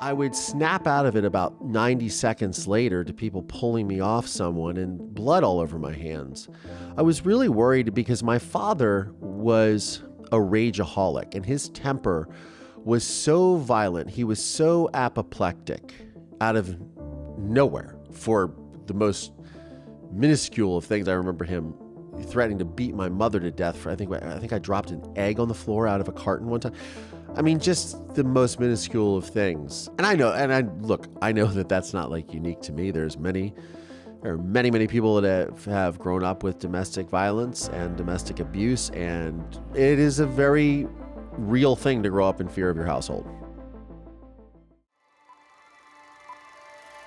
I would snap out of it about 90 seconds later to people pulling me off someone and blood all over my hands. I was really worried because my father was a rageaholic and his temper was so violent. He was so apoplectic out of nowhere for the most minuscule of things. I remember him threatening to beat my mother to death for, I think I dropped an egg on the floor out of a carton one time. I mean, just the most minuscule of things. And I know that that's not like unique to me. There are many people that have grown up with domestic violence and domestic abuse, and it is a very real thing to grow up in fear of your household.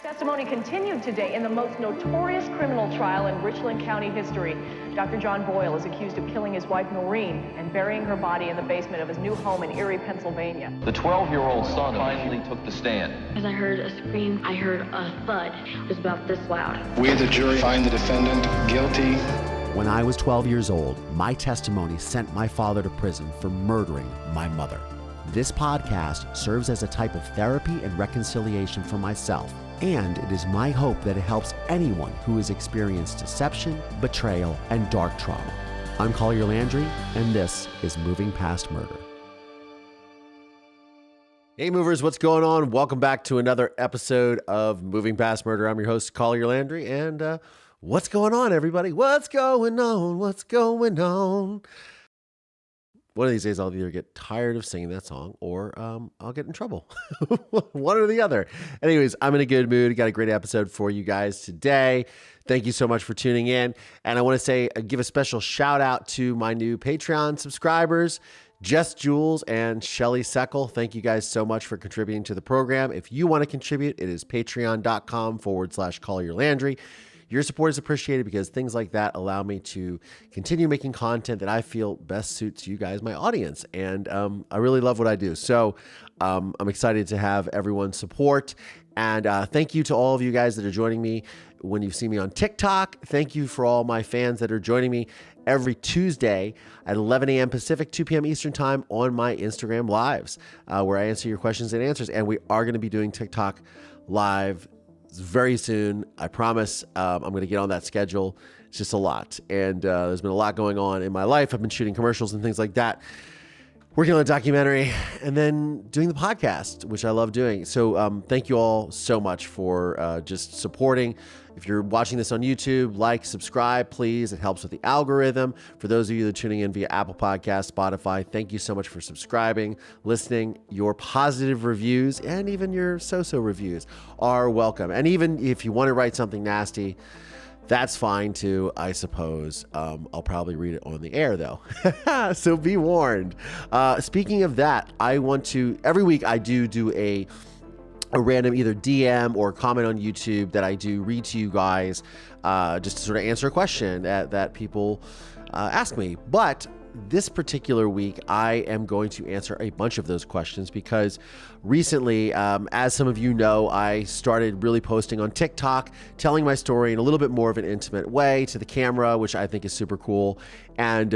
Testimony continued today in the most notorious criminal trial in Richland County history. Dr. John Boyle is accused of killing his wife Noreen and burying her body in the basement of his new home in Erie, Pennsylvania. The 12-year-old son finally took the stand. As I heard a scream, I heard a thud. It was about this loud. We, the jury, find the defendant guilty. When I was 12 years old, my testimony sent my father to prison for murdering my mother. This podcast serves as a type of therapy and reconciliation for myself, and it is my hope that it helps anyone who has experienced deception, betrayal, and dark trauma. I'm Collier Landry, and this is Moving Past Murder. Hey movers, what's going on? Welcome back to another episode of Moving Past Murder. I'm your host, Collier Landry, and what's going on, everybody? What's going on? What's going on? One of these days, I'll either get tired of singing that song or I'll get in trouble. One or the other. Anyways, I'm in a good mood. Got a great episode for you guys today. Thank you so much for tuning in. And I want to give a special shout out to my new Patreon subscribers, Jess Jules and Shelly Seckel. Thank you guys so much for contributing to the program. If you want to contribute, it is patreon.com/Collier Landry. Your support is appreciated because things like that allow me to continue making content that I feel best suits you guys, my audience. And I really love what I do. So I'm excited to have everyone's support. And thank you to all of you guys that are joining me when you see me on TikTok. Thank you for all my fans that are joining me every Tuesday at 11 a.m. Pacific, 2 p.m. Eastern time on my Instagram lives, where I answer your questions and answers. And we are going to be doing TikTok live very soon. I promise. I'm going to get on that schedule. It's just a lot. And there's been a lot going on in my life. I've been shooting commercials and things like that, working on a documentary, and then doing the podcast, which I love doing. So thank you all so much for just supporting. If you're watching this on YouTube, like, subscribe, please. It helps with the algorithm. For those of you that are tuning in via Apple Podcasts, Spotify, thank you so much for subscribing, listening. Your positive reviews and even your so-so reviews are welcome. And even if you want to write something nasty, that's fine too, I suppose. I'll probably read it on the air though. So be warned. Speaking of that, every week I do a random either DM or comment on YouTube that I do read to you guys, just to sort of answer a question that people ask me. But this particular week, I am going to answer a bunch of those questions because recently, as some of you know, I started really posting on TikTok, telling my story in a little bit more of an intimate way to the camera, which I think is super cool. And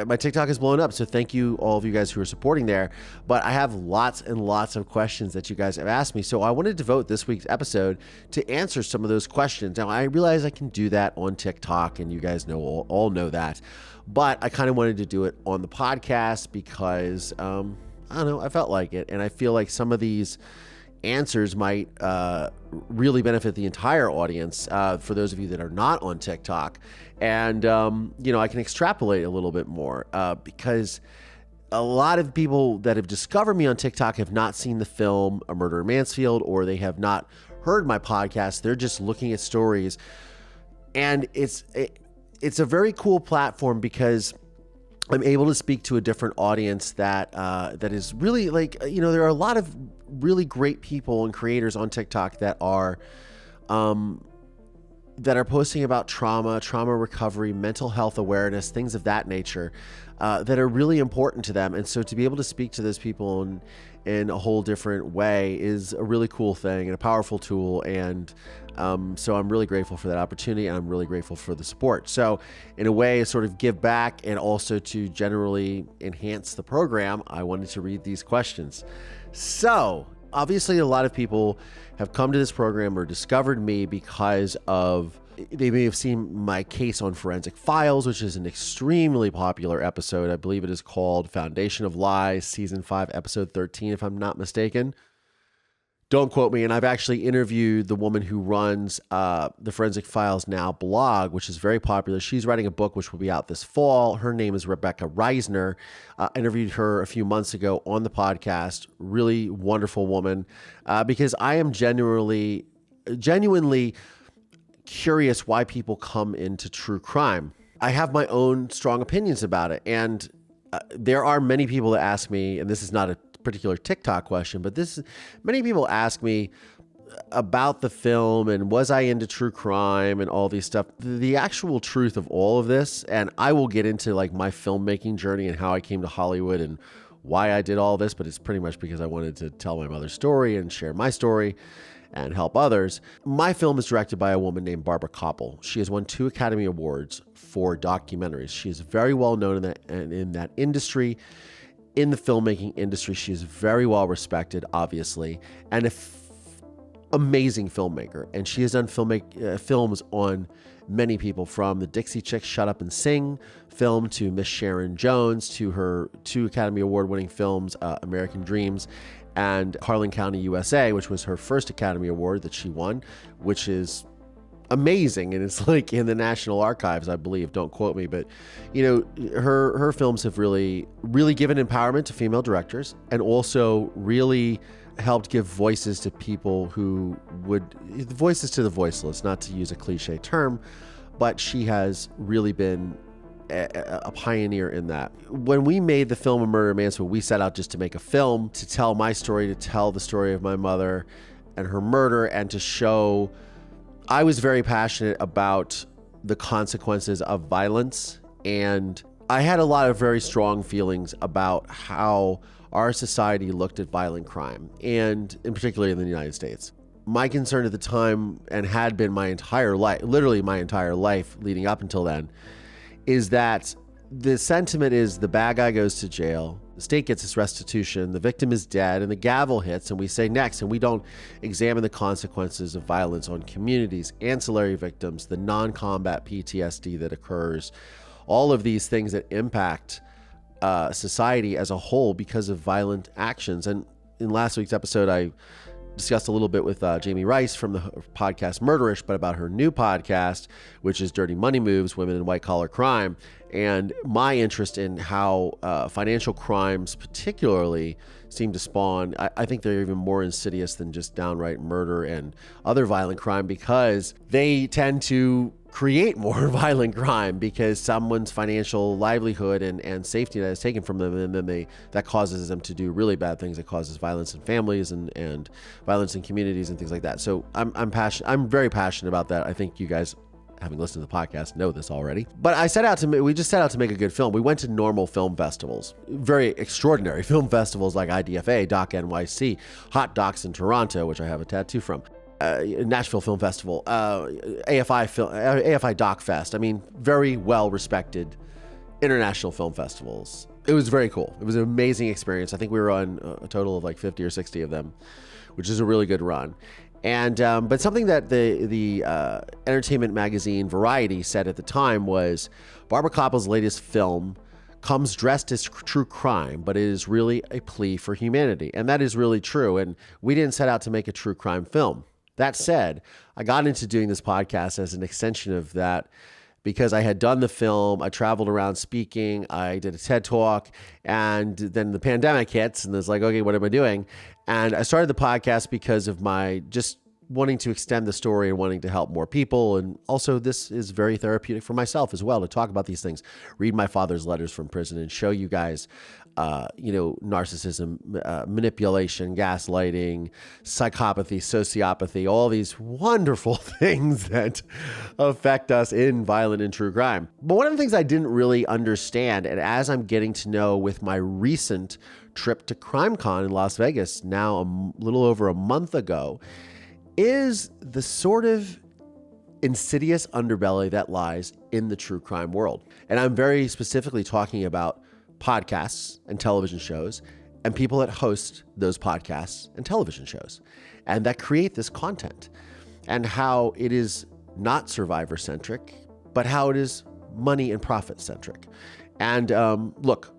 my TikTok is blowing up. So thank you, all of you guys who are supporting there. But I have lots and lots of questions that you guys have asked me. So I want to devote this week's episode to answer some of those questions. Now, I realize I can do that on TikTok, and you guys all know that. But I kind of wanted to do it on the podcast because, I don't know, I felt like it. And I feel like some of these answers might really benefit the entire audience, for those of you that are not on TikTok. And, I can extrapolate a little bit more because a lot of people that have discovered me on TikTok have not seen the film A Murder in Mansfield, or they have not heard my podcast. They're just looking at stories. And it's a very cool platform because I'm able to speak to a different audience that is really like, there are a lot of really great people and creators on TikTok that are posting about trauma recovery, mental health awareness, things of that nature, that are really important to them. And so to be able to speak to those people in a whole different way is a really cool thing and a powerful tool. And so I'm really grateful for that opportunity, and I'm really grateful for the support. So in a way, sort of give back and also to generally enhance the program, I wanted to read these questions. So Obviously, a lot of people have come to this program or discovered me because of, they may have seen my case on Forensic Files, which is an extremely popular episode. I believe it is called Foundation of Lies, Season 5, Episode 13, if I'm not mistaken. Don't quote me. And I've actually interviewed the woman who runs the Forensic Files Now blog, which is very popular. She's writing a book which will be out this fall. Her name is Rebecca Reisner. I interviewed her a few months ago on the podcast. Really wonderful woman, because I am genuinely curious why people come into true crime. I have my own strong opinions about it. And there are many people that ask me, and this is not a particular TikTok question, but many people ask me about the film and was I into true crime and all these stuff. The actual truth of all of this, and I will get into like my filmmaking journey and how I came to Hollywood and why I did all this, but it's pretty much because I wanted to tell my mother's story and share my story and help others. My film is directed by a woman named Barbara Koppel. She has won 2 Academy Awards for documentaries. She is very well known in that industry. In the filmmaking industry, she is very well respected, obviously, and amazing filmmaker. And she has done films on many people, from the Dixie Chicks Shut Up and Sing film to Miss Sharon Jones to her 2 Academy Award-winning films, American Dreams and Harlan County, USA, which was her first Academy Award that she won, which is amazing, and it's like in the National Archives, I believe. Don't quote me, but you know, her films have really given empowerment to female directors, and also really helped give voices to people who voices to the voiceless, not to use a cliche term, but she has really been a pioneer in that. When we made the film A Murder Man's, we set out just to make a film to tell my story, to tell the story of my mother and her murder, and to show. I was very passionate about the consequences of violence, and I had a lot of very strong feelings about how our society looked at violent crime, and in particular in the United States. My concern at the time, and had been my entire life, literally my entire life leading up until then, is that the sentiment is the bad guy goes to jail, the state gets its restitution, the victim is dead, and the gavel hits, and we say next, and we don't examine the consequences of violence on communities, ancillary victims, the non-combat PTSD that occurs, all of these things that impact society as a whole because of violent actions. And in last week's episode, I discussed a little bit with Jamie Rice from the podcast Murderish, but about her new podcast, which is Dirty Money Moves, Women in White Collar Crime, and my interest in how financial crimes particularly seem to spawn. I think they're even more insidious than just downright murder and other violent crime, because they tend to create more violent crime because someone's financial livelihood and safety that is taken from them, and then that causes them to do really bad things. It causes violence in families and violence in communities and things like that. So I'm very passionate about that. I think you guys, having listened to the podcast, know this already. But we just set out to make a good film. We went to normal film festivals, very extraordinary film festivals like IDFA, Doc NYC, Hot Docs in Toronto, which I have a tattoo from. Nashville Film Festival, AFI Doc Fest. I mean, very well respected international film festivals. It was very cool. It was an amazing experience. I think we were on a total of like 50 or 60 of them, which is a really good run. And but something that the entertainment magazine Variety said at the time was, Barbara Koppel's latest film comes dressed as true crime, but it is really a plea for humanity. And that is really true. And we didn't set out to make a true crime film. That said, I got into doing this podcast as an extension of that because I had done the film, I traveled around speaking, I did a TED Talk, and then the pandemic hits, and it's like, okay, what am I doing? And I started the podcast because of my just wanting to extend the story and wanting to help more people. And also, this is very therapeutic for myself as well, to talk about these things, read my father's letters from prison, and show you guys narcissism, manipulation, gaslighting, psychopathy, sociopathy, all these wonderful things that affect us in violent and true crime. But one of the things I didn't really understand, and as I'm getting to know with my recent trip to CrimeCon in Las Vegas, now a little over a month ago, is the sort of insidious underbelly that lies in the true crime world. And I'm very specifically talking about podcasts and television shows and people that host those podcasts and television shows and that create this content, and how it is not survivor centric, but how it is money and profit centric. And look,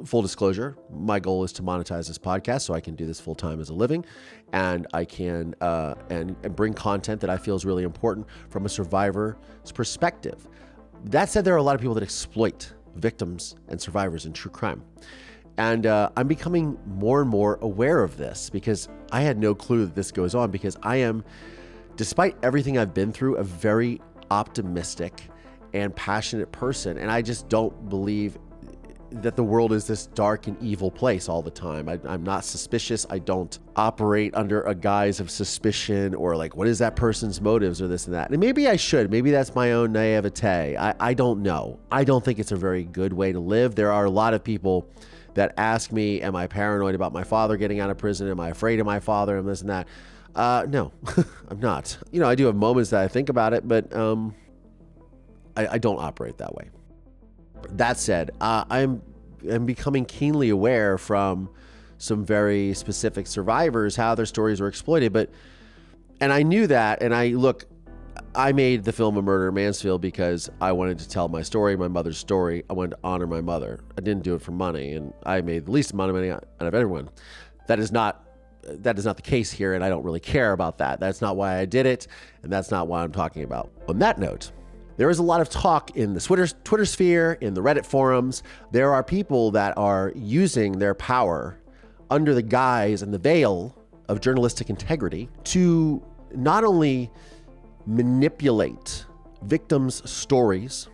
full disclosure, my goal is to monetize this podcast so I can do this full time as a living, and I can and bring content that I feel is really important from a survivor's perspective. That said, there are a lot of people that exploit victims and survivors in true crime. And I'm becoming more and more aware of this, because I had no clue that this goes on, because I am, despite everything I've been through, a very optimistic and passionate person. And I just don't believe that the world is this dark and evil place all the time. I'm not suspicious. I don't operate under a guise of suspicion or like, what is that person's motives or this and that. And maybe I should. Maybe that's my own naivete. I don't know. I don't think it's a very good way to live. There are a lot of people that ask me, am I paranoid about my father getting out of prison? Am I afraid of my father and this and that? No, I'm not. You know, I do have moments that I think about it, but I don't operate that way. That said, I'm becoming keenly aware from some very specific survivors how their stories were exploited. And I knew that, and I made the film A Murder in Mansfield because I wanted to tell my story, my mother's story. I wanted to honor my mother. I didn't do it for money, and I made the least amount of money out of everyone. That is not the case here, and I don't really care about that. That's not why I did it, and that's not why I'm talking about. On that note, there is a lot of talk in the Twitter sphere, in the Reddit forums. There are people that are using their power under the guise and the veil of journalistic integrity to not only manipulate victims' stories,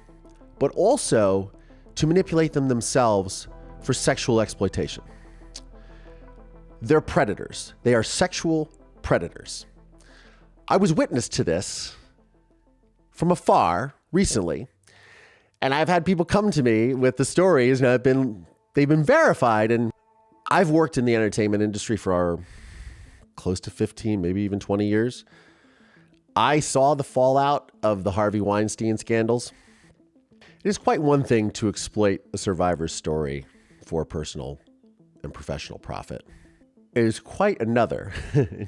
but also to manipulate them themselves for sexual exploitation. They're predators. They are sexual predators. I was witness to this from afar recently, and I've had people come to me with the stories, and they've been verified. And I've worked in the entertainment industry for close to 15, maybe even 20 years. I saw the fallout of the Harvey Weinstein scandals. It is quite one thing to exploit a survivor's story for personal and professional profit. It is quite another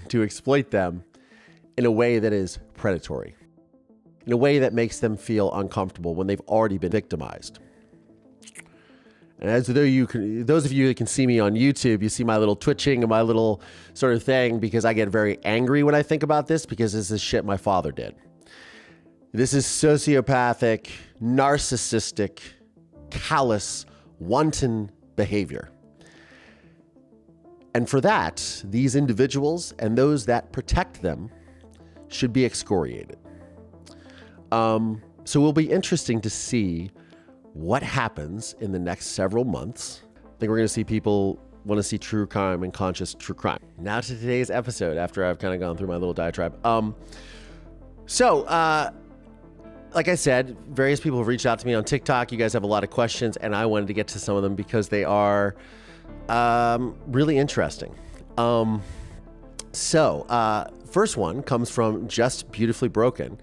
to exploit them in a way that is predatory, in a way that makes them feel uncomfortable when they've already been victimized. And as those of you that can see me on YouTube, you see my little twitching and my little sort of thing, because I get very angry when I think about this, because this is shit my father did. This is sociopathic, narcissistic, callous, wanton behavior. And for that, these individuals and those that protect them should be excoriated. So it will be interesting to see what happens in the next several months. I think we're going to see people want to see true crime and conscious true crime. Now to today's episode, after I've kind of gone through my little diatribe. Like I said, various people have reached out to me on TikTok. You guys have a lot of questions, and I wanted to get to some of them because they are really interesting. First one comes from Just Beautifully Broken.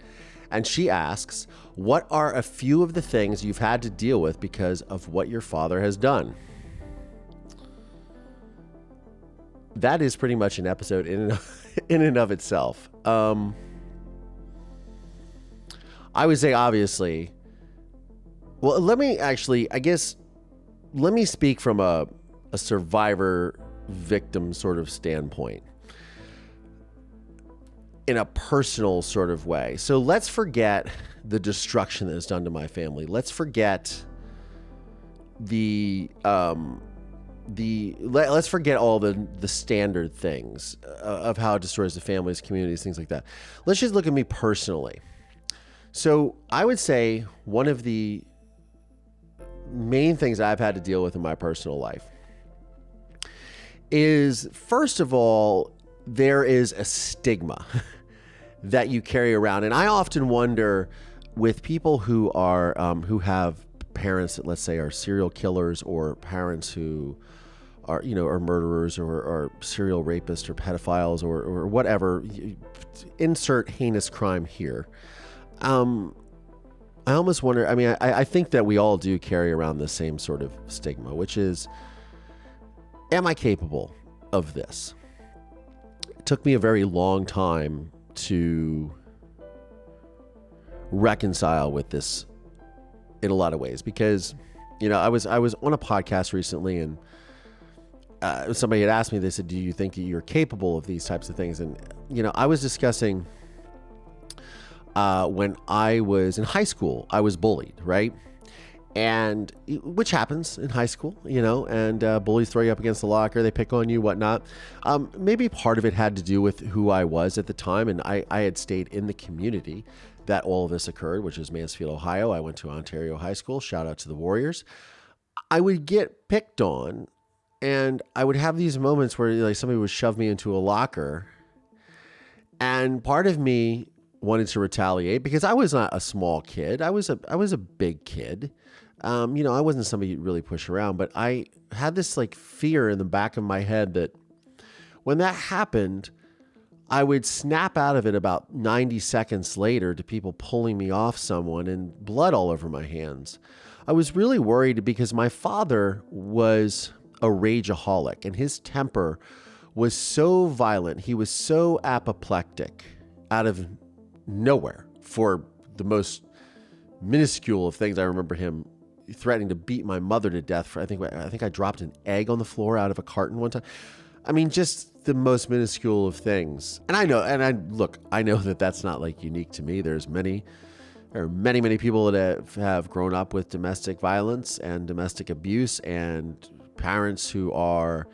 And she asks, what are a few of the things you've had to deal with because of what your father has done? That is pretty much an episode in and of itself. I would say, obviously, well, let me speak from a survivor victim sort of standpoint, in a personal sort of way. So let's forget the destruction that is done to my family. Let's forget let's forget all the standard things of how it destroys the families, communities, things like that. Let's just look at me personally. So I would say one of the main things I've had to deal with in my personal life is, first of all, there is a stigma that you carry around. And I often wonder, with people who are who have parents that, let's say, are serial killers, or parents who are murderers, or serial rapists, or pedophiles, or whatever, insert heinous crime here. I almost wonder, I think that we all do carry around the same sort of stigma, which is am I capable of this? It took me a very long time to reconcile with this in a lot of ways, because, I was on a podcast recently, and somebody had asked me, they said, do you think that you're capable of these types of things? And, I was discussing when I was in high school, I was bullied, right? And which happens in high school, and bullies throw you up against the locker, they pick on you, whatnot. Maybe part of it had to do with who I was at the time, and I had stayed in the community that all of this occurred, which is Mansfield, Ohio. I went to Ontario High School. Shout out to the Warriors. I would get picked on, and I would have these moments where like somebody would shove me into a locker, and part of me wanted to retaliate because I was not a small kid. I was a big kid. I wasn't somebody you'd really push around, but I had this like fear in the back of my head that when that happened, I would snap out of it about 90 seconds later to people pulling me off someone and blood all over my hands. I was really worried because my father was a rageaholic, and his temper was so violent. He was so apoplectic out of nowhere for the most minuscule of things. I remember him threatening to beat my mother to death for, I think I dropped an egg on the floor out of a carton one time. I mean, just the most minuscule of things. And I know that that's not like unique to me. There are many people that have grown up with domestic violence and domestic abuse, and parents who are,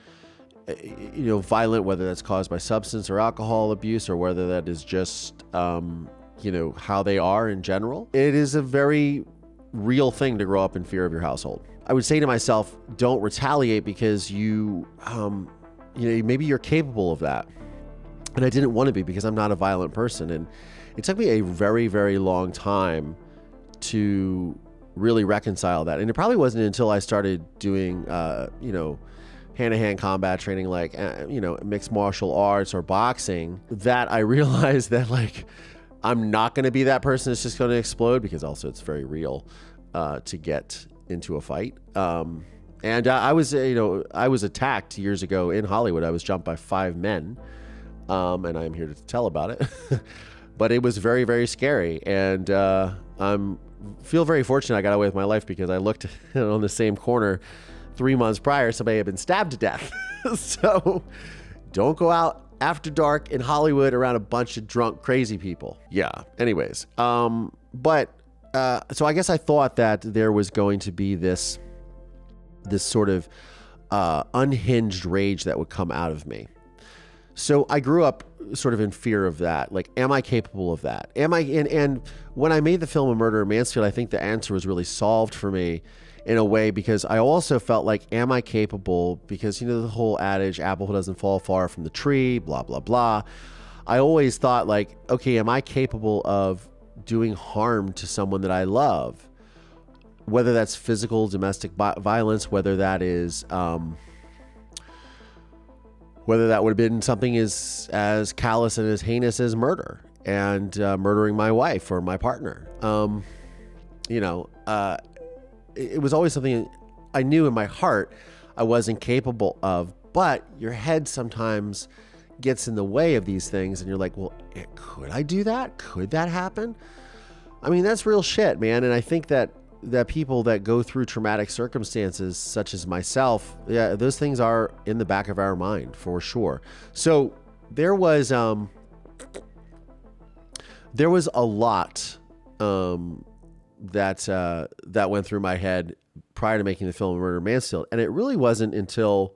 violent, whether that's caused by substance or alcohol abuse, or whether that is just, how they are in general. It is a very real thing to grow up in fear of your household. I would say to myself, don't retaliate because maybe you're capable of that. And I didn't want to be, because I'm not a violent person. And it took me a very, very long time to really reconcile that. And it probably wasn't until I started doing, hand-to-hand combat training, like, mixed martial arts or boxing, that I realized that, like, I'm not going to be that person that's just going to explode, because also it's very real to get into a fight. And I was attacked years ago in Hollywood. I was jumped by 5 men, and I'm here to tell about it. But it was very, very scary, and feel very fortunate I got away with my life, because I looked on the same corner 3 months prior, somebody had been stabbed to death. So don't go out after dark in Hollywood around a bunch of drunk, crazy people. Yeah. Anyways. So I guess I thought that there was going to be this sort of unhinged rage that would come out of me. So I grew up sort of in fear of that. Like, am I capable of that? And when I made the film A Murder in Mansfield, I think the answer was really solved for me in a way, because I also felt like, am I capable? Because, the whole adage, apple doesn't fall far from the tree, blah, blah, blah. I always thought, like, okay, am I capable of doing harm to someone that I love? Whether that's physical, domestic violence, whether that is, whether that would have been something as callous and as heinous as murder and murdering my wife or my partner. It was always something I knew in my heart I wasn't capable of, but your head sometimes gets in the way of these things, and you're like, well, could I do that? Could that happen? I mean, that's real shit, man. And I think that people that go through traumatic circumstances such as myself, yeah, those things are in the back of our mind for sure. So there was a lot that went through my head prior to making the film Murder in Mansfield. And it really wasn't until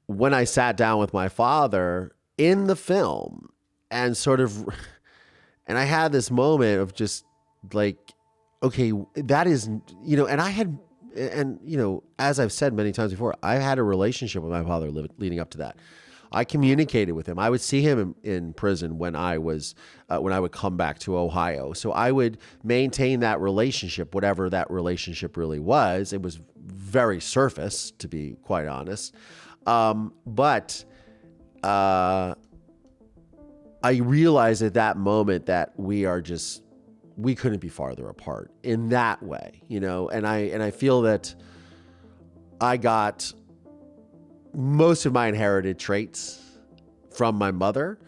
when I sat down with my father in the film and and I had this moment of just like, okay, that is, and I had, as I've said many times before, I had a relationship with my father leading up to that. I communicated with him. I would see him in prison when I would come back to Ohio. So I would maintain that relationship, whatever that relationship really was. It was very surface, to be quite honest. But I realized at that moment that we couldn't be farther apart in that way, and I feel that I got most of my inherited traits from my mother,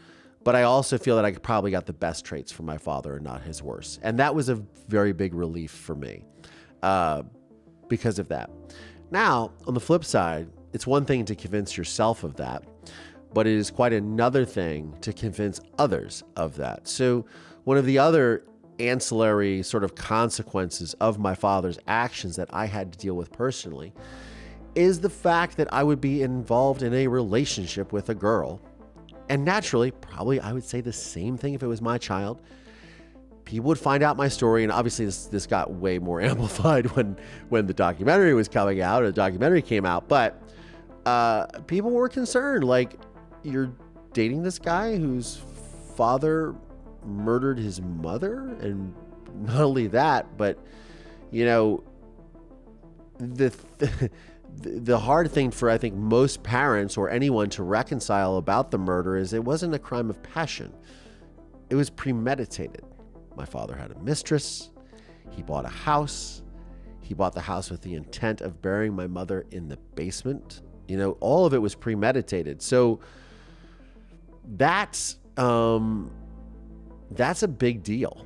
but I also feel that I probably got the best traits from my father and not his worst. And that was a very big relief for me because of that. Now, on the flip side, it's one thing to convince yourself of that, but it is quite another thing to convince others of that. So one of the other ancillary sort of consequences of my father's actions that I had to deal with personally is the fact that I would be involved in a relationship with a girl. And naturally, probably I would say the same thing if it was my child. People would find out my story, and obviously this got way more amplified when the documentary was coming out, or the documentary came out, but people were concerned, like, you're dating this guy whose father murdered his mother? And not only that, but, you know, the hard thing for, I think, most parents or anyone to reconcile about the murder is it wasn't a crime of passion. It was premeditated. My father had a mistress. He bought a house. He bought the house with the intent of burying my mother in the basement. You know, all of it was premeditated. So that's a big deal.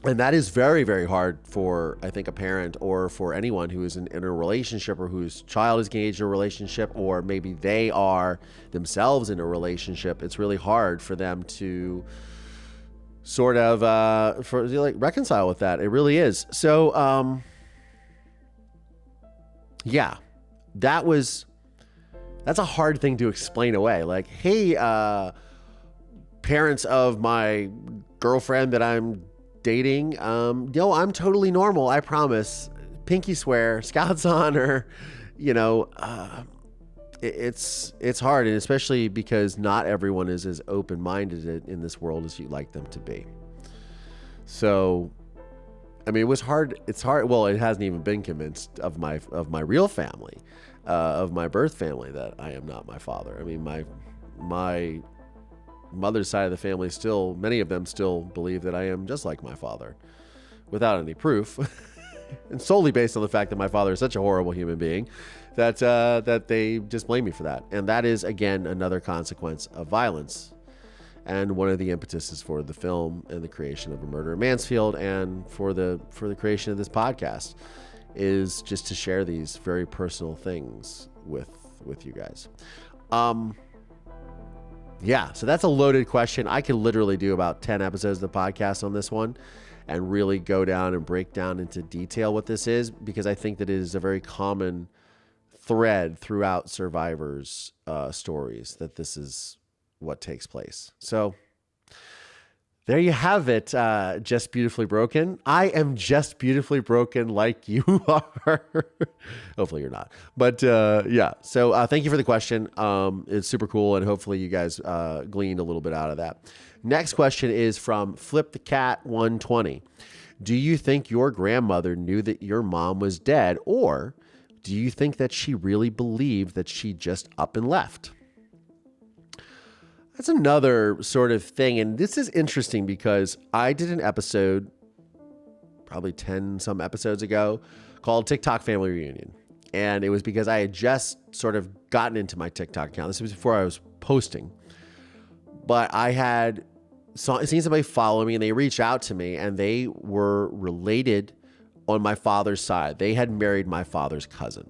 And that is very, very hard for, I think, a parent or for anyone who is in a relationship or whose child is engaged in a relationship, or maybe they are themselves in a relationship. It's really hard for them to sort of reconcile with that. It really is. So, yeah, that's a hard thing to explain away. Like, hey, parents of my girlfriend that I'm dating, yo, I'm totally normal, I promise. Pinky swear, Scouts on, or, you know, it's hard, and especially because not everyone is as open-minded in this world as you'd like them to be. So, I mean, it was hard. It's hard. Well, it hasn't even been convinced of my real family, of my birth family, that I am not my father. I mean, my mother's side of the family still, many of them still believe that I am just like my father, without any proof, and solely based on the fact that my father is such a horrible human being that they just blame me for that. And that is, again, another consequence of violence, and one of the impetuses for the film and the creation of A Murder in Mansfield, and for the creation of this podcast, is just to share these very personal things with you guys. Yeah, so that's a loaded question. I could literally do about 10 episodes of the podcast on this one and really go down and break down into detail what this is, because I think that it is a very common thread throughout survivors' stories, that this is what takes place. So there you have it. Just Beautifully Broken. I am just beautifully broken like you are. Hopefully you're not. But yeah, so thank you for the question. It's super cool, and hopefully you guys gleaned a little bit out of that. Next question is from Flip the Cat 120. Do you think your grandmother knew that your mom was dead, or do you think that she really believed that she just up and left? That's another sort of thing. And this is interesting because I did an episode probably 10 some episodes ago called TikTok Family Reunion. And it was because I had just sort of gotten into my TikTok account. This was before I was posting. But I had seen somebody follow me, and they reached out to me, and they were related on my father's side. They had married my father's cousin.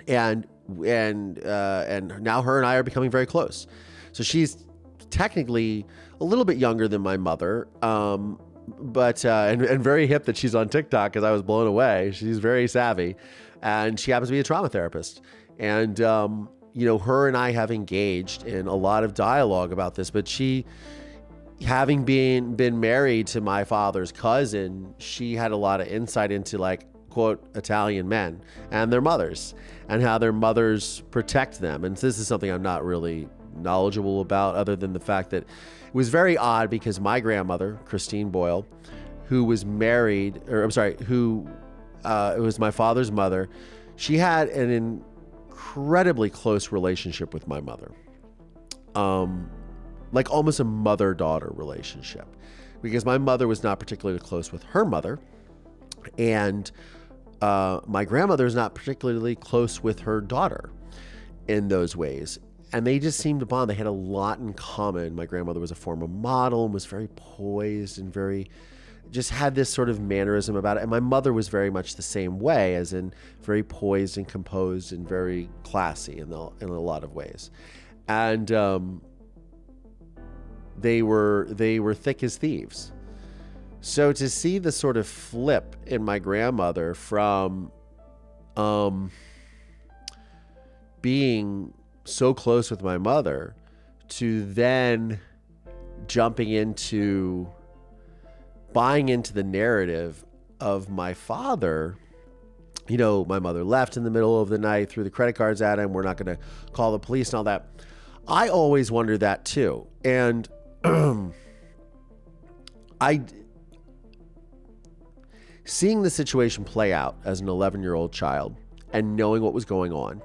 And now her and I are becoming very close. So she's technically a little bit younger than my mother, but very hip that she's on TikTok, because I was blown away. She's very savvy, and she happens to be a trauma therapist. And, you know, her and I have engaged in a lot of dialogue about this, but she, having been married to my father's cousin, she had a lot of insight into, like, quote, Italian men and their mothers, and how their mothers protect them. And this is something I'm not really knowledgeable about, other than the fact that it was very odd, because my grandmother, Christine Boyle, who was married, or I'm sorry, it was my father's mother, she had an incredibly close relationship with my mother. Like almost a mother-daughter relationship, because my mother was not particularly close with her mother, and my grandmother is not particularly close with her daughter. in those ways. And they just seemed to bond. They had a lot in common. My grandmother was a former model and was very poised and just had this sort of mannerism about it. And my mother was very much the same way, as in very poised and composed and very classy in a lot of ways. And they were thick as thieves. So to see the sort of flip in my grandmother from being so close with my mother to then jumping into buying into the narrative of my father. You know, my mother left in the middle of the night, threw the credit cards at him. We're not going to call the police and all that. I always wondered that too. And seeing the situation play out as an 11-year-old child and knowing what was going on,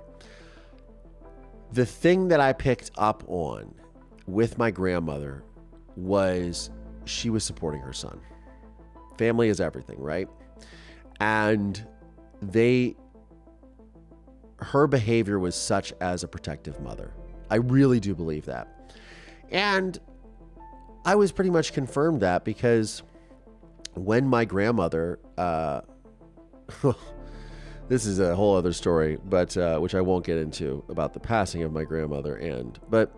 the thing that I picked up on with my grandmother was she was supporting her son. Family is everything, right? And her behavior was such as a protective mother. I really do believe that. And I was pretty much confirmed that because when my grandmother, this is a whole other story, but which I won't get into, about the passing of my grandmother. But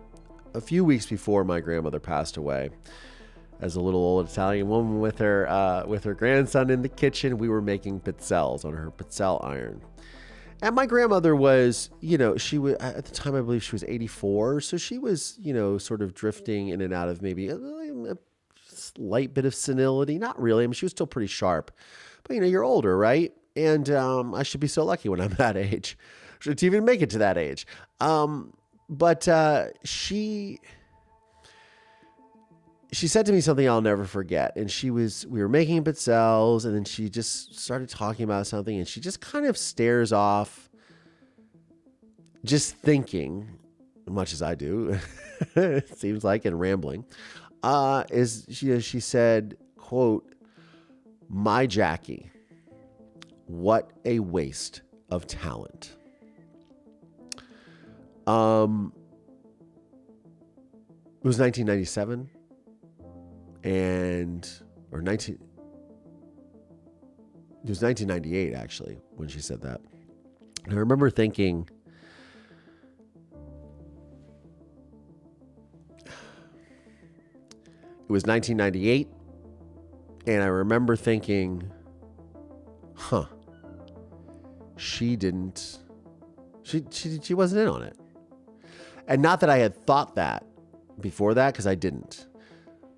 a few weeks before my grandmother passed away, as a little old Italian woman with her grandson in the kitchen, we were making pizzelles on her pizzelle iron. And my grandmother was, she was, at the time, I believe she was 84. So she was, sort of drifting in and out of maybe a slight bit of senility. Not really. I mean, she was still pretty sharp, but you're older, right? And I should be so lucky when I'm that age, to even make it to that age. But she said to me something I'll never forget. And we were making pizzelles, and then she just started talking about something, and she just kind of stares off, just thinking, much as I do, it seems like, and rambling. She said, quote, "My Jackie, what a waste of talent." It was 1997. It was 1998 actually when she said that. And I remember thinking, it was 1998, and I remember thinking, she wasn't in on it. And not that I had thought that before that, because I didn't.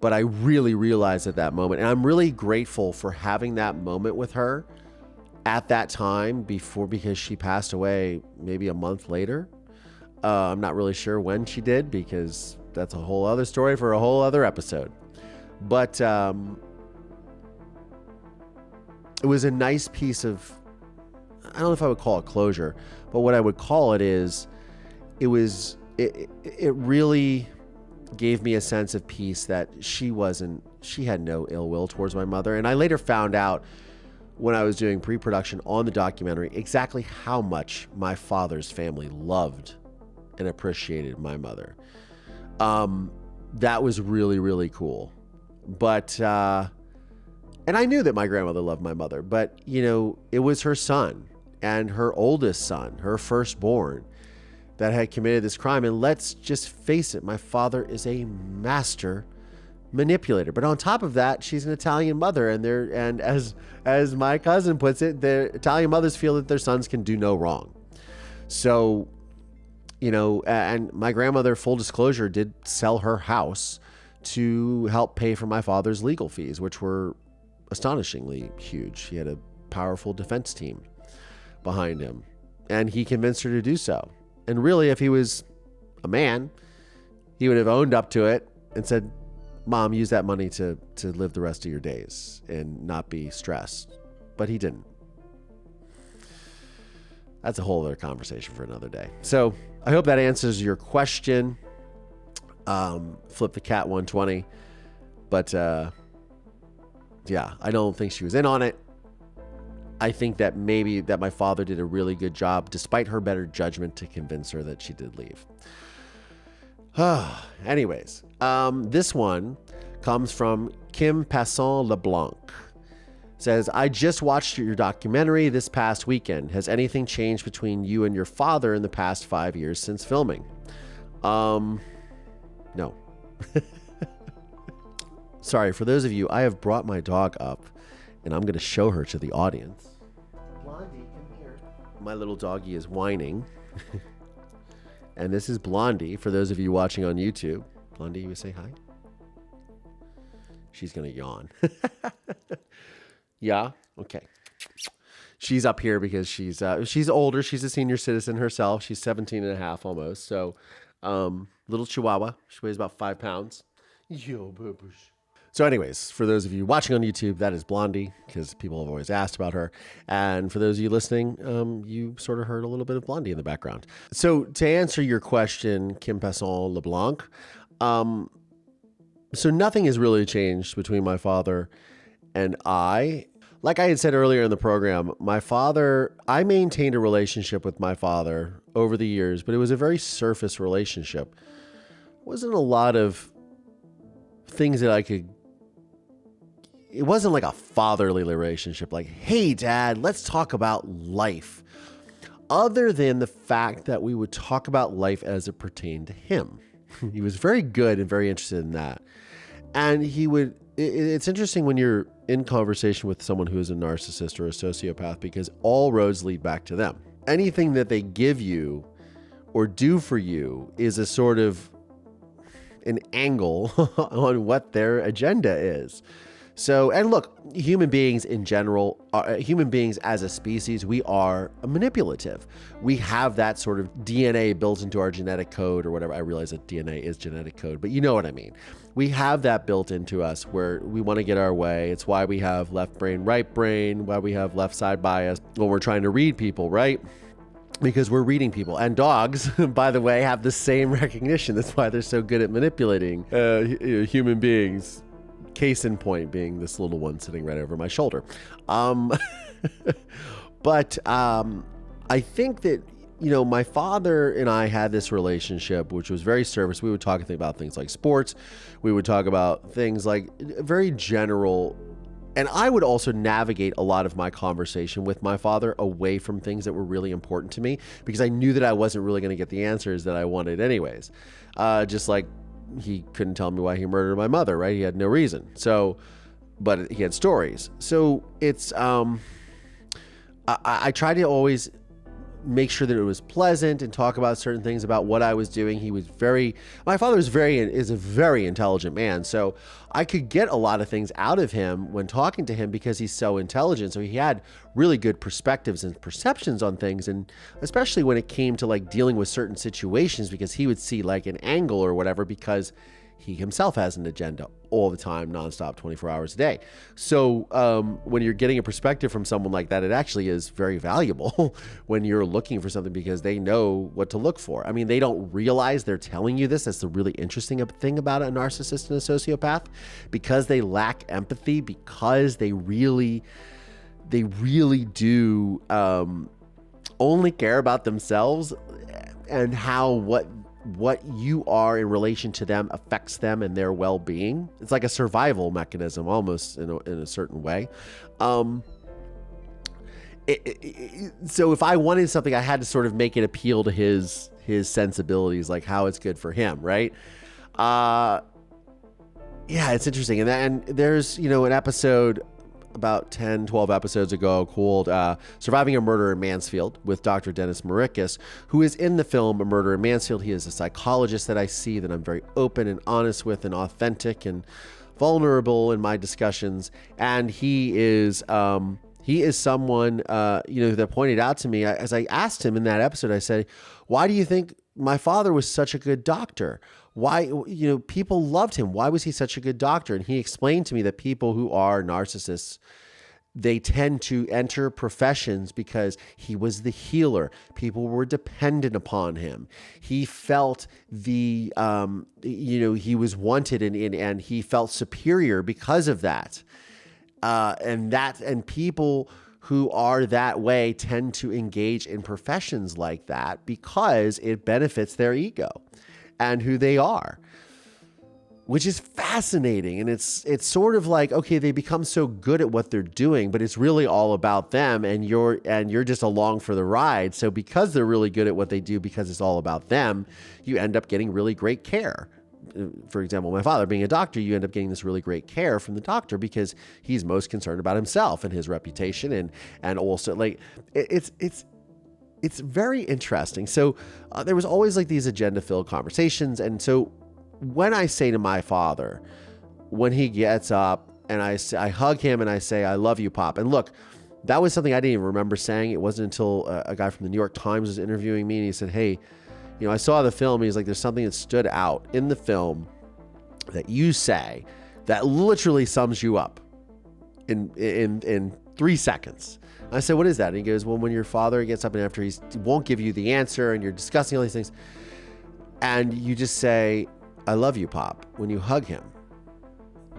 But I really realized at that moment, and I'm really grateful for having that moment with her at that time because she passed away maybe a month later. I'm not really sure when she did, because that's a whole other story for a whole other episode. But it was a nice piece of, I don't know if I would call it closure, but what I would call it is, it really gave me a sense of peace that she had no ill will towards my mother. And I later found out when I was doing pre-production on the documentary exactly how much my father's family loved and appreciated my mother. That was really, really cool. But, and I knew that my grandmother loved my mother, but it was her son and her oldest son, her firstborn, that had committed this crime. And let's just face it, my father is a master manipulator. But on top of that, she's an Italian mother, and as my cousin puts it, the Italian mothers feel that their sons can do no wrong. So, and my grandmother, full disclosure, did sell her house to help pay for my father's legal fees, which were astonishingly huge. He had a powerful defense team behind him, and he convinced her to do so. And really, if he was a man, he would have owned up to it and said, "Mom, use that money to live the rest of your days and not be stressed." But he didn't. That's a whole other conversation for another day. So I hope that answers your question. Flip the cat 120. But yeah, I don't think she was in on it. I think that maybe that my father did a really good job, despite her better judgment, to convince her that she did leave. Anyways, this one comes from Kim Passon LeBlanc. Says, I just watched your documentary this past weekend. Has anything changed between you and your father in the past 5 years since filming? No. Sorry, for those of you, I have brought my dog up and I'm going to show her to the audience. Blondie, come here. My little doggie is whining. And this is Blondie, for those of you watching on YouTube. Blondie, you say hi? She's going to yawn. Yeah? Okay. She's up here because she's older. She's a senior citizen herself. She's 17 and a half almost. So, little Chihuahua. She weighs about 5 pounds. Yo, babush. So anyways, for those of you watching on YouTube, that is Blondie, because people have always asked about her. And for those of you listening, you sort of heard a little bit of Blondie in the background. So to answer your question, Kim Passon LeBlanc, so nothing has really changed between my father and I. Like I had said earlier in the program, I maintained a relationship with my father over the years, but it was a very surface relationship. It wasn't a lot of things that it wasn't like a fatherly relationship, like, hey, Dad, let's talk about life. Other than the fact that we would talk about life as it pertained to him. He was very good and very interested in that. And it's interesting when you're in conversation with someone who is a narcissist or a sociopath, because all roads lead back to them. Anything that they give you or do for you is a sort of an angle on what their agenda is. So, and look, human beings in general, human beings as a species, we are manipulative. We have that sort of DNA built into our genetic code or whatever. I realize that DNA is genetic code, but you know what I mean. We have that built into us where we want to get our way. It's why we have left brain, right brain, why we have left side bias when we're trying to read people, right? Because we're reading people. And dogs, by the way, have the same recognition. That's why they're so good at manipulating human beings. Case in point being this little one sitting right over my shoulder. But I think that, my father and I had this relationship, which was very surface. We would talk about things like sports. We would talk about things like very general. And I would also navigate a lot of my conversation with my father away from things that were really important to me, because I knew that I wasn't really going to get the answers that I wanted anyways. Just like he couldn't tell me why he murdered my mother, right? He had no reason. So, but he had stories. So it's, I try to always make sure that it was pleasant and talk about certain things about what I was doing. My father is a very intelligent man. So I could get a lot of things out of him when talking to him because he's so intelligent. So he had really good perspectives and perceptions on things. And especially when it came to like dealing with certain situations, because he would see like an angle or whatever, because he himself has an agenda all the time, nonstop, 24 hours a day. So when you're getting a perspective from someone like that, it actually is very valuable when you're looking for something, because they know what to look for. I mean, they don't realize they're telling you this. That's the really interesting thing about a narcissist and a sociopath, because they lack empathy, because they really do only care about themselves and how what you are in relation to them affects them and their well-being. It's like a survival mechanism almost in a certain way. So if I wanted something, I had to sort of make it appeal to his sensibilities, like how it's good for him, right? Yeah, it's interesting. And there's, an episode about 10, 12 episodes ago called Surviving a Murder in Mansfield with Dr. Dennis Marikis, who is in the film A Murder in Mansfield. He is a psychologist that I see that I'm very open and honest with and authentic and vulnerable in my discussions. And he is someone, that pointed out to me, as I asked him in that episode, I said, why do you think my father was such a good doctor? Why, people loved him. Why was he such a good doctor? And he explained to me that people who are narcissists, they tend to enter professions because he was the healer. People were dependent upon him. He felt he was wanted and he felt superior because of that. And people who are that way tend to engage in professions like that because it benefits their ego and who they are, which is fascinating. And it's sort of like, okay, they become so good at what they're doing, but it's really all about them, and you're just along for the ride. So because they're really good at what they do, because it's all about them, you end up getting really great care. For example, my father being a doctor, you end up getting this really great care from the doctor because he's most concerned about himself and his reputation, and also like it's very interesting. So there was always like these agenda-filled conversations, and so when I say to my father, when he gets up and I hug him and I say, "I love you, Pop," and look, that was something I didn't even remember saying. It wasn't until a guy from the New York Times was interviewing me and he said, "Hey, you know, I saw the film." He's like, "There's something that stood out in the film that you say that literally sums you up in 3 seconds." I said, "What is that?" And he goes, "Well, when your father gets up and after he won't give you the answer and you're discussing all these things, and you just say, 'I love you, Pop,' when you hug him."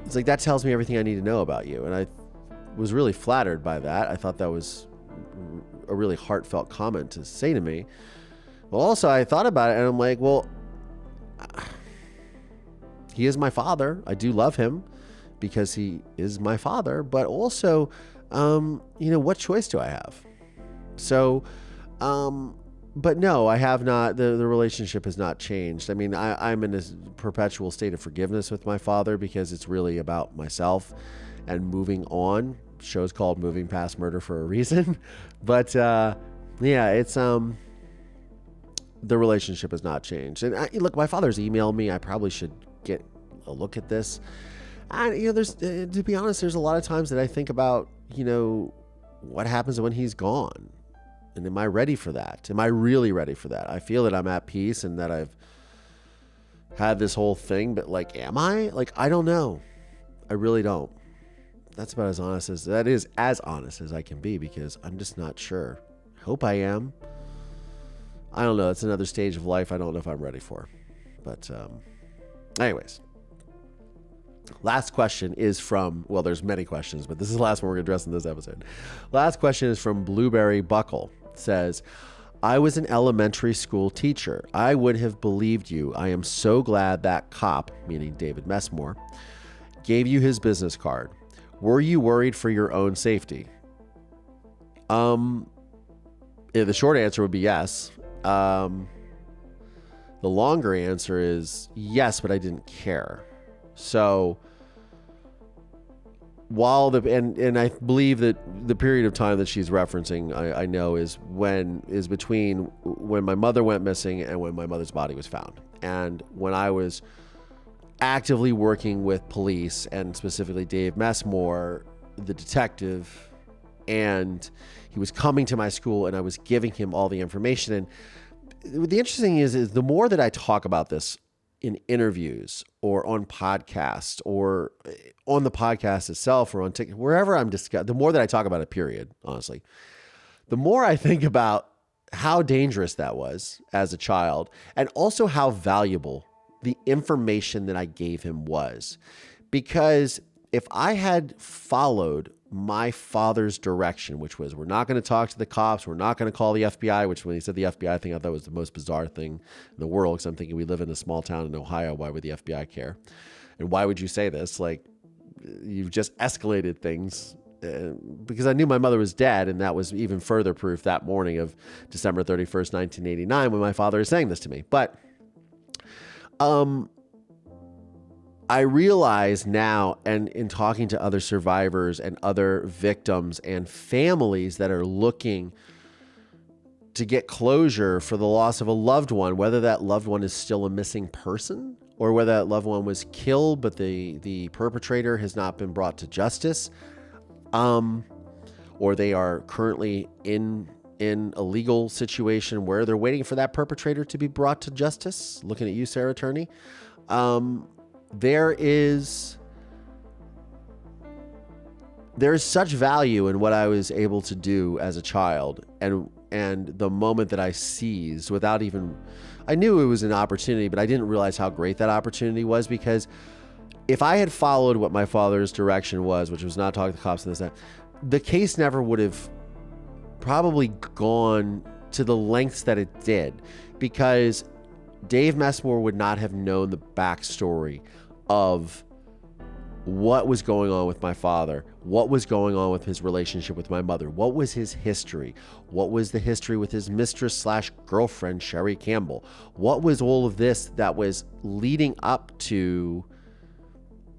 It's like, that tells me everything I need to know about you. And I was really flattered by that. I thought that was a really heartfelt comment to say to me. Well, also, I thought about it and I'm like, well, he is my father. I do love him because he is my father. But also, what choice do I have? So, but no, I have not. The relationship has not changed. I mean, I'm in a perpetual state of forgiveness with my father because it's really about myself and moving on. Show's called Moving Past Murder for a reason. But it's the relationship has not changed. And look, my father's emailed me. I probably should get a look at this. And there's, to be honest, there's a lot of times that I think about, what happens when he's gone. And am I ready for that? Am I really ready for that? I feel that I'm at peace and that I've had this whole thing, but like, am I? Like, I don't know. I really don't. That's about as honest as I can be because I'm just not sure. Hope I am. I don't know. It's another stage of life I don't know if I'm ready for. But anyways. Last question is from, well, there's many questions, but this is the last one we're going to address in this episode. Last question is from Blueberry Buckle. It says, "I was an elementary school teacher. I would have believed you. I am so glad that cop," meaning David Messmore, "gave you his business card. Were you worried for your own safety?" The short answer would be yes. The longer answer is yes, but I didn't care. So while and I believe that the period of time that she's referencing, I know is between when my mother went missing and when my mother's body was found. And when I was actively working with police and specifically Dave Messmore, the detective, and he was coming to my school and I was giving him all the information. And the interesting is the more that I talk about this in interviews or on podcasts or on the podcast itself or on TikTok, wherever I'm discussing, the more that I talk about it, period, honestly, the more I think about how dangerous that was as a child and also how valuable the information that I gave him was. Because if I had followed my father's direction, which was, we're not going to talk to the cops, we're not going to call the FBI, which when he said the FBI thing, I thought was the most bizarre thing in the world, because I'm thinking we live in a small town in Ohio. Why would the FBI care? And why would you say this? Like, you've just escalated things. Because I knew my mother was dead, and that was even further proof that morning of December 31st, 1989, when my father is saying this to me. But I realize now, and in talking to other survivors and other victims and families that are looking to get closure for the loss of a loved one, whether that loved one is still a missing person or whether that loved one was killed but the perpetrator has not been brought to justice, or they are currently in a legal situation where they're waiting for that perpetrator to be brought to justice. Looking at you, Sarah Attorney. There is such value in what I was able to do as a child, and the moment that I seized without even, I knew it was an opportunity, but I didn't realize how great that opportunity was, because if I had followed what my father's direction was, which was not talking to the cops and this, that, the case never would have probably gone to the lengths that it did, because Dave Messmore would not have known the backstory of what was going on with my father, what was going on with his relationship with my mother, what was his history, what was the history with his mistress/girlfriend, Sherry Campbell, what was all of this that was leading up to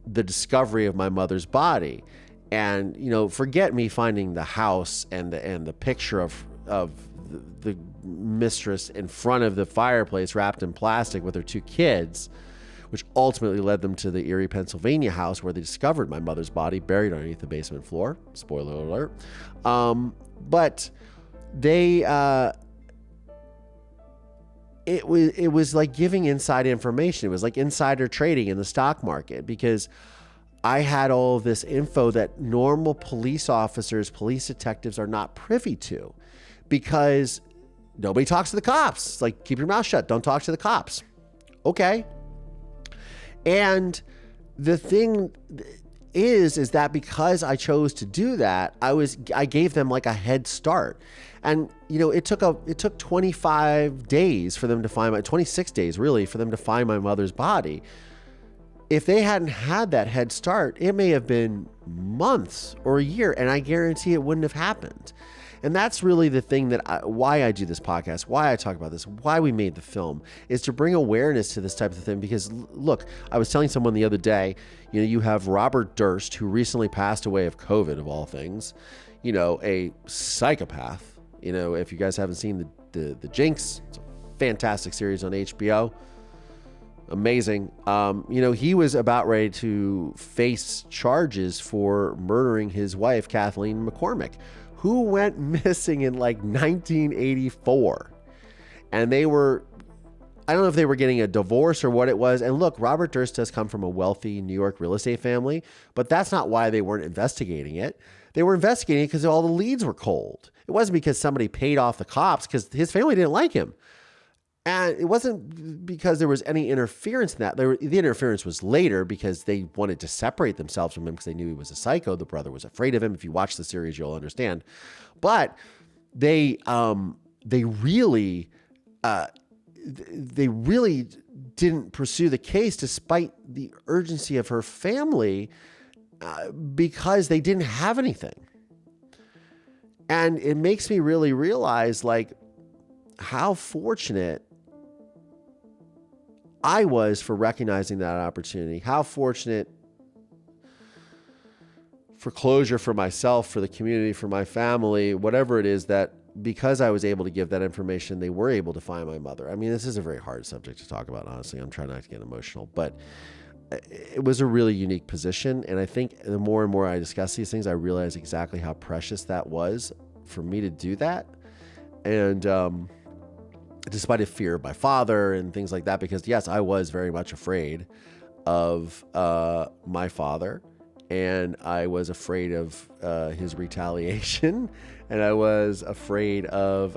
the discovery of my mother's body. And, you know, forget me finding the house and the picture of the mistress in front of the fireplace wrapped in plastic with her 2 kids, which ultimately led them to the Erie, Pennsylvania house where they discovered my mother's body buried underneath the basement floor. Spoiler alert. But they, it was like giving inside information. It was like insider trading in the stock market, because I had all of this info that normal police officers, police detectives are not privy to, because nobody talks to the cops. It's like, keep your mouth shut. Don't talk to the cops. Okay. And the thing is that because I chose to do that, I gave them like a head start. And, you know, it took 25 days for them to find 26 days really for them to find my mother's body. If they hadn't had that head start, it may have been months or a year, and I guarantee it wouldn't have happened. And that's really the thing why I do this podcast, why I talk about this, why we made the film, is to bring awareness to this type of thing. Because look, I was telling someone the other day, you know, you have Robert Durst, who recently passed away of COVID of all things, you know, a psychopath. You know, if you guys haven't seen the Jinx, it's a fantastic series on HBO. Amazing. You know, he was about ready to face charges for murdering his wife, Kathleen McCormick, who went missing in like 1984. And I don't know if they were getting a divorce or what it was. And look, Robert Durst does come from a wealthy New York real estate family, but that's not why they weren't investigating it. They were investigating it because all the leads were cold. It wasn't because somebody paid off the cops, because his family didn't like him. And it wasn't because there was any interference in that. The interference was later because they wanted to separate themselves from him because they knew he was a psycho. The brother was afraid of him. If you watch the series, you'll understand. But they really didn't pursue the case despite the urgency of her family, because they didn't have anything. And it makes me really realize, like, how fortunate I was for recognizing that opportunity, how fortunate for closure for myself, for the community, for my family, whatever it is, that because I was able to give that information, they were able to find my mother. I mean, this is a very hard subject to talk about, honestly. I'm trying not to get emotional, but it was a really unique position. And I think the more and more I discuss these things, I realize exactly how precious that was for me to do that. And, despite a fear of my father and things like that, because yes, I was very much afraid of my father, and I was afraid of his retaliation, and I was afraid of,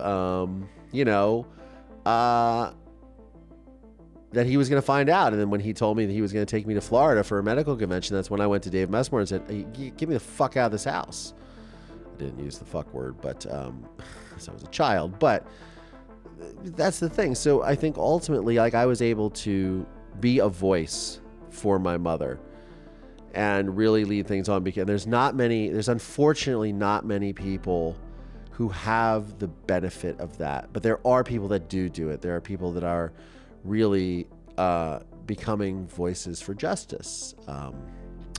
that he was going to find out. And then when he told me that he was going to take me to Florida for a medical convention, that's when I went to Dave Messmore and said, hey, get me the fuck out of this house. I didn't use the fuck word, but because I was a child, but that's the thing. So I think ultimately, like, I was able to be a voice for my mother and really lead things on, because there's unfortunately not many people who have the benefit of that, but there are people that do it. There are people that are really becoming voices for justice, a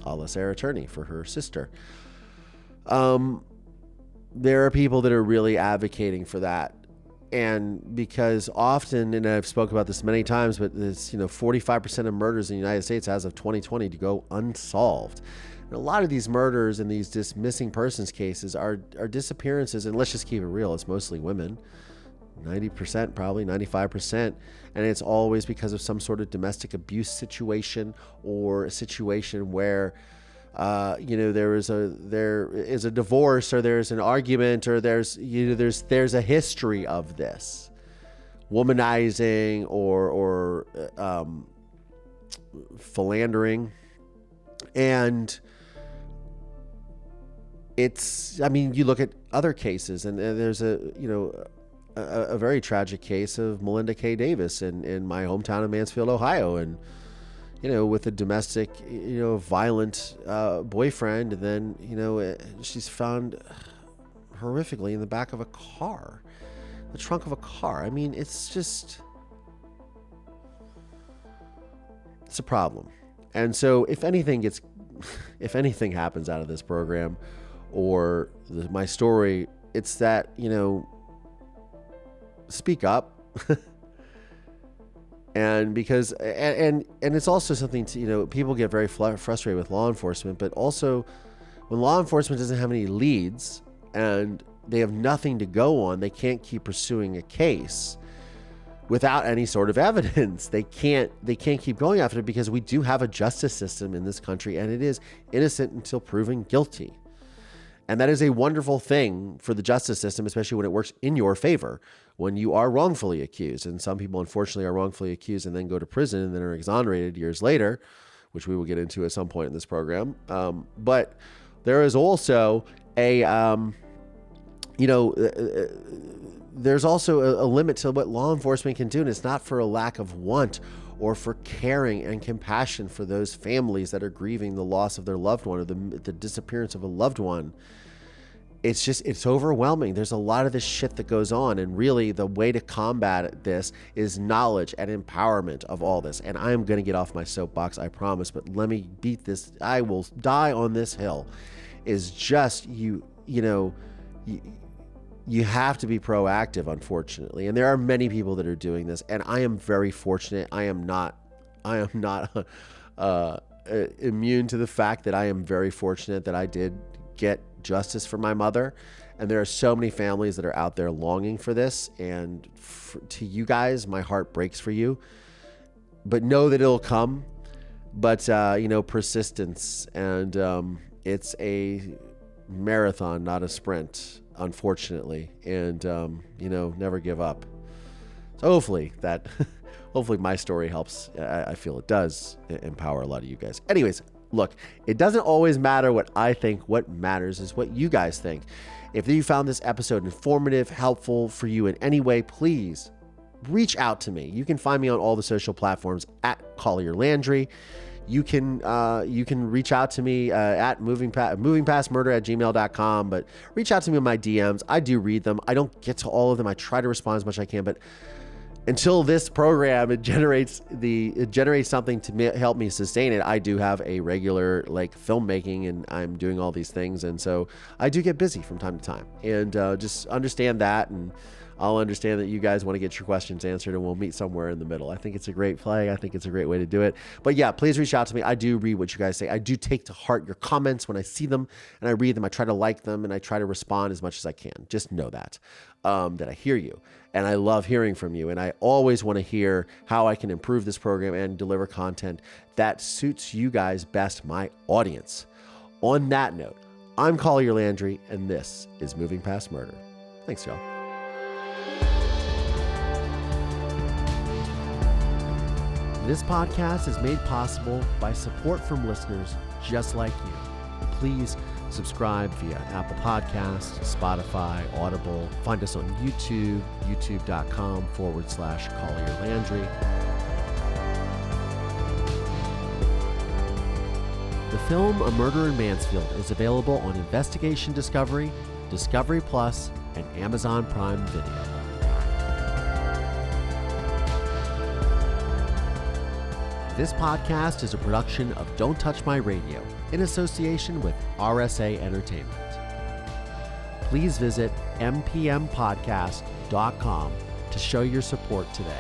la Sarah Turney for her sister. There are people that are really advocating for that. And because often, and I've spoken about this many times, but it's, 45% of murders in the United States as of 2020 to go unsolved. And a lot of these murders and these missing persons cases are disappearances, and let's just keep it real, it's mostly women. 90%, probably 95%. And it's always because of some sort of domestic abuse situation, or a situation where there is a divorce, or there's an argument, or there's a history of this womanizing or philandering. And I mean, you look at other cases, and there's a very tragic case of Melinda K. Davis in my hometown of Mansfield, Ohio, and with a domestic, violent boyfriend, and then she's found horrifically in the back of a car, the trunk of a car. I mean, it's a problem. And so if anything happens out of this program or my story, it's that, speak up. And because, and it's also something to, people get very frustrated with law enforcement, but also when law enforcement doesn't have any leads and they have nothing to go on, they can't keep pursuing a case without any sort of evidence. They can't keep going after it, because we do have a justice system in this country, and it is innocent until proven guilty. And that is a wonderful thing for the justice system, especially when it works in your favor, when you are wrongfully accused. And some people, unfortunately, are wrongfully accused and then go to prison and then are exonerated years later, which we will get into at some point in this program. But there is also there's also a limit to what law enforcement can do, and it's not for a lack of want or for caring and compassion for those families that are grieving the loss of their loved one or the disappearance of a loved one. It's overwhelming. There's a lot of this shit that goes on, and really the way to combat this is knowledge and empowerment of all this. And I am going to get off my soapbox, I promise, but let me beat this. I will die on this hill. Is just you have to be proactive, unfortunately. And there are many people that are doing this, and I am very fortunate. I am not immune to the fact that I am very fortunate that I did get justice for my mother. And there are so many families that are out there longing for this. And to you guys, my heart breaks for you. But know that it'll come. But, persistence. And it's a marathon, not a sprint, unfortunately. And, never give up. So hopefully my story helps. I feel it does empower a lot of you guys. Anyways, look, it doesn't always matter what I think. What matters is what you guys think. If you found this episode informative, helpful for you in any way, please reach out to me. You can find me on all the social platforms at Collier Landry. You can reach out to me at movingpastmurder@gmail.com, but reach out to me on my DMs. I do read them. I don't get to all of them. I try to respond as much as I can, but until this program, it generates something to help me sustain it. I do have a regular filmmaking, and I'm doing all these things. And so I do get busy from time to time, and just understand that. And I'll understand that you guys want to get your questions answered, and we'll meet somewhere in the middle. I think it's a great play. I think it's a great way to do it. But yeah, please reach out to me. I do read what you guys say. I do take to heart your comments when I see them, and I read them. I try to like them, and I try to respond as much as I can. Just know that I hear you, and I love hearing from you. And I always want to hear how I can improve this program and deliver content that suits you guys best, my audience. On that note, I'm Collier Landry, and this is Moving Past Murder. Thanks, y'all. This podcast is made possible by support from listeners just like you. Please subscribe via Apple Podcasts, Spotify, Audible. Find us on YouTube, youtube.com/Collier Landry. The film A Murder in Mansfield is available on Investigation Discovery, Discovery Plus, and Amazon Prime Video. This podcast is a production of Don't Touch My Radio in association with RSA Entertainment. Please visit mpmpodcast.com to show your support today.